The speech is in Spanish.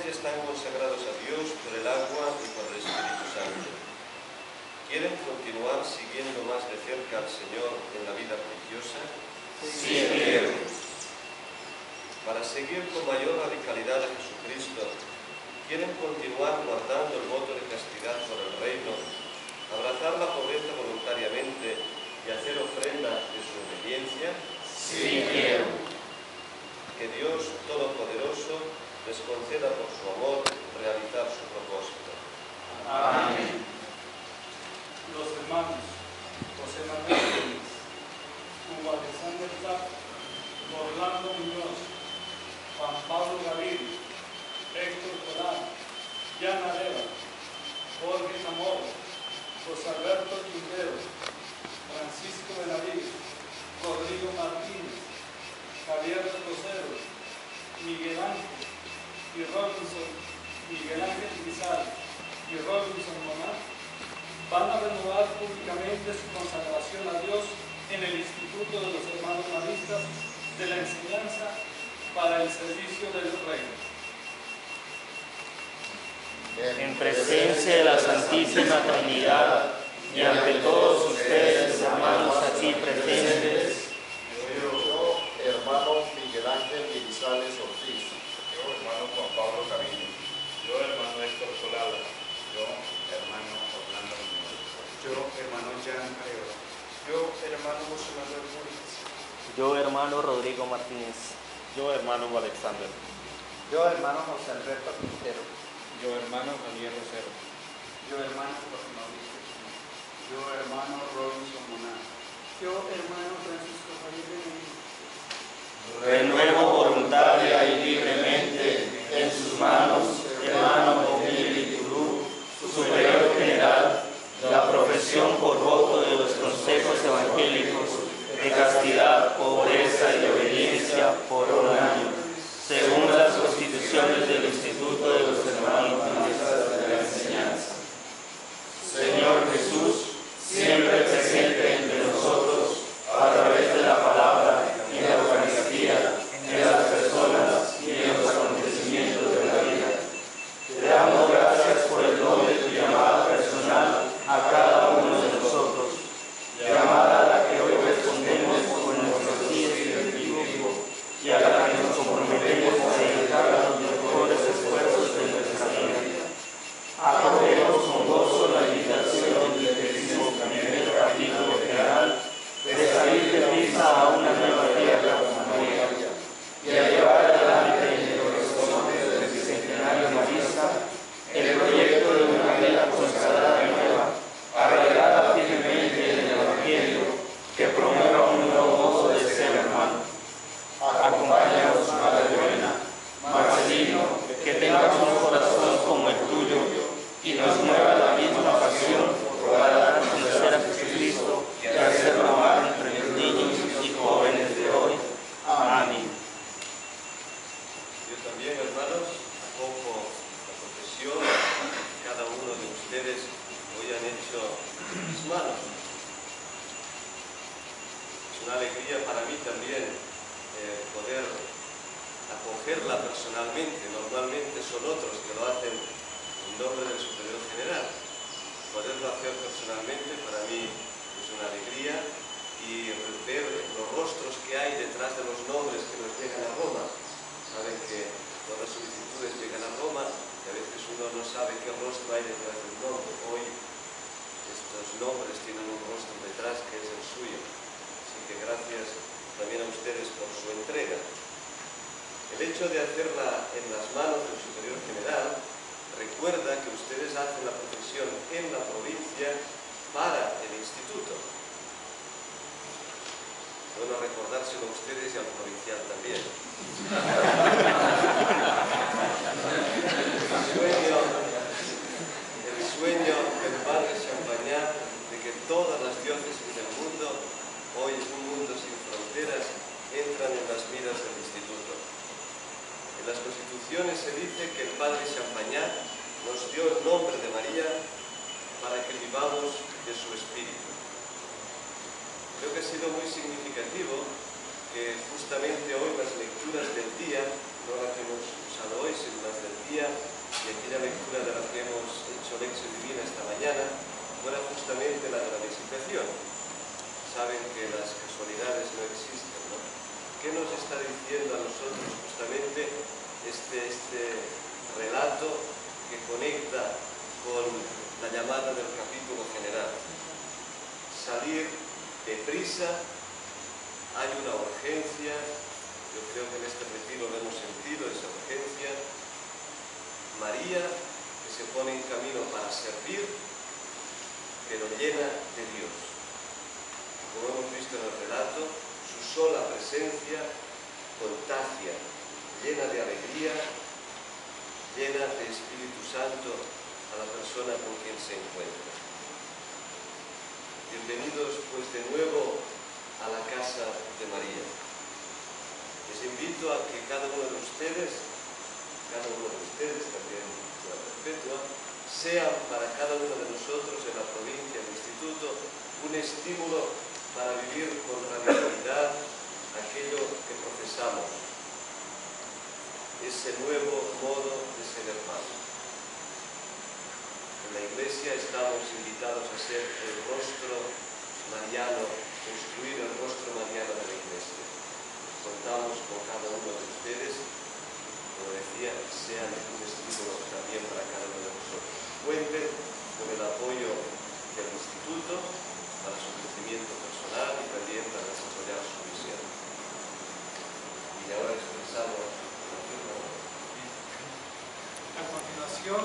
ya están consagrados a Dios por el agua y por el Espíritu Santo. ¿Quieren continuar siguiendo más de cerca al Señor en la vida religiosa? Sí, quiero. Para seguir con mayor radicalidad a Jesucristo, ¿quieren continuar guardando el voto de castidad por el reino, abrazar la pobreza voluntariamente y hacer ofrenda de su obediencia? Sí, quiero. Que Dios Todopoderoso les conceda por su amor realizar su propósito. Amén. Los hermanos José Manuel, Hugo Alexander Clark, Orlando Muñoz, Juan Pablo Gaviria, Héctor Colán, Yana Leva, Jorge Zamora, José Alberto Quintero, Francisco Benavides, Rodrigo Martínez, Javier Rosero, Miguel Ángel y Robinson, Miguel Ángel Pizarro y Robinson Monat van a renovar públicamente su consagración a Dios en el Instituto de los Hermanos Maristas de la Enseñanza para el servicio del Reino. En presencia de la Santísima Trinidad y ante todos ustedes, hermanos aquí presentes, Yo, hermano Miguel Ángel Grisales Ortiz. Yo, hermano Juan Pablo Gaviria. Yo, hermano Héctor Solada. Yo, hermano Orlando Muñoz. Yo, hermano Jan Arevalo. Yo, hermano José Manuel Muñoz. yo, hermano Rodrigo Martínez, Yo, hermano Alexander. Yo, hermano José Alberto Quintero. Yo, hermano Javier Rosero. Yo, hermano José Mauricio. Yo, hermano Robinson Monat. Yo, hermano Francisco Javier Benavides. renuevo voluntaria y libremente en sus manos, hermano Omil Turú, superior general, la profesión por voto de los consejos evangélicos de castidad, pobreza y obediencia por un año, según las constituciones del Instituto de los Hermanos Maristas de la Enseñanza. Señor Jesús, siempre presente entre nosotros a través de la palabra, en la Eucaristía, en las personas y en los acontecimientos de la vida. Te damos gracias por el don de tu llamada personal a cada uno de nosotros, llamada a la que hoy respondemos con nuestro sí definitivo y a la que nos comprometemos a dedicar a los mejores esfuerzos de nuestra vida. Acogemos con gozo la invitación del 11º capítulo general de salir de prisa a una nueva tierra como María y a llevar adelante en el horizonte del bicentenario marista el proyecto de una vida consagrada y nueva, arraigada firmemente en el Evangelio, que promueva un nuevo modo de ser hermano. Acompáñanos, Madre Buena, Marcelino, que tengamos un corazón como el tuyo y nos mueva la misma pasión para dar a conocer a Jesucristo y hacerlo amar entre los niños y jóvenes de hoy. Amén. Yo también, hermanos, acojo la profesión que cada uno de ustedes hoy han hecho en mis manos. Es una alegría para mí también poder acogerla personalmente. Normalmente son otros que lo hacen en nombre del Superior General. Poderlo hacer personalmente para mí es una alegría, y ver los rostros que hay detrás de los nombres que nos llegan a Roma. Saben que todas las solicitudes llegan a Roma y a veces uno no sabe qué rostro hay detrás del nombre. Hoy estos nombres tienen un rostro detrás que es el suyo. Así que gracias también a ustedes por su entrega. El hecho de hacerla en las manos del Superior General recuerda que ustedes hacen la profesión en la provincia para el instituto. Bueno, recordárselo a ustedes y al provincial también. El sueño del Padre Champagnat de que todas las diócesis del mundo, hoy un mundo sin fronteras, entran en las miras del instituto. En las constituciones se dice que el Padre Champagnat nos dio el nombre de María para que vivamos de su espíritu. Creo que ha sido muy significativo que justamente hoy las lecturas del día, no la que nos escuchado hoy, durante el día, y aquella lectura de la que hemos hecho lección divina esta mañana, fuera justamente la de la visitación. Saben que las casualidades no existen, ¿no? ¿Qué nos está diciendo a nosotros justamente este relato que conecta con la llamada del capítulo general? Salir deprisa, hay una urgencia, yo creo que en este retiro lo hemos sentido, esa urgencia. María, que se pone en camino para servir, pero llena de Dios. Como hemos visto en el relato, su sola presencia contagia, llena de alegría, llena de Espíritu Santo a la persona con quien se encuentra. Bienvenidos pues de nuevo a la casa de María. Les invito a que cada uno de ustedes también la perpetua, sean para cada uno de nosotros en la provincia, el instituto, un estímulo para vivir con radicalidad aquello que profesamos, ese nuevo modo de ser hermano. En la Iglesia estamos invitados a ser el rostro mariano, construir el rostro mariano de la Iglesia. Contamos con cada uno de ustedes, como decía, sean un estímulo también para cada uno de nosotros. Cuenten con el apoyo del instituto para su crecimiento personal y también para desarrollar su misión. Y ahora expresamos la firma. A continuación,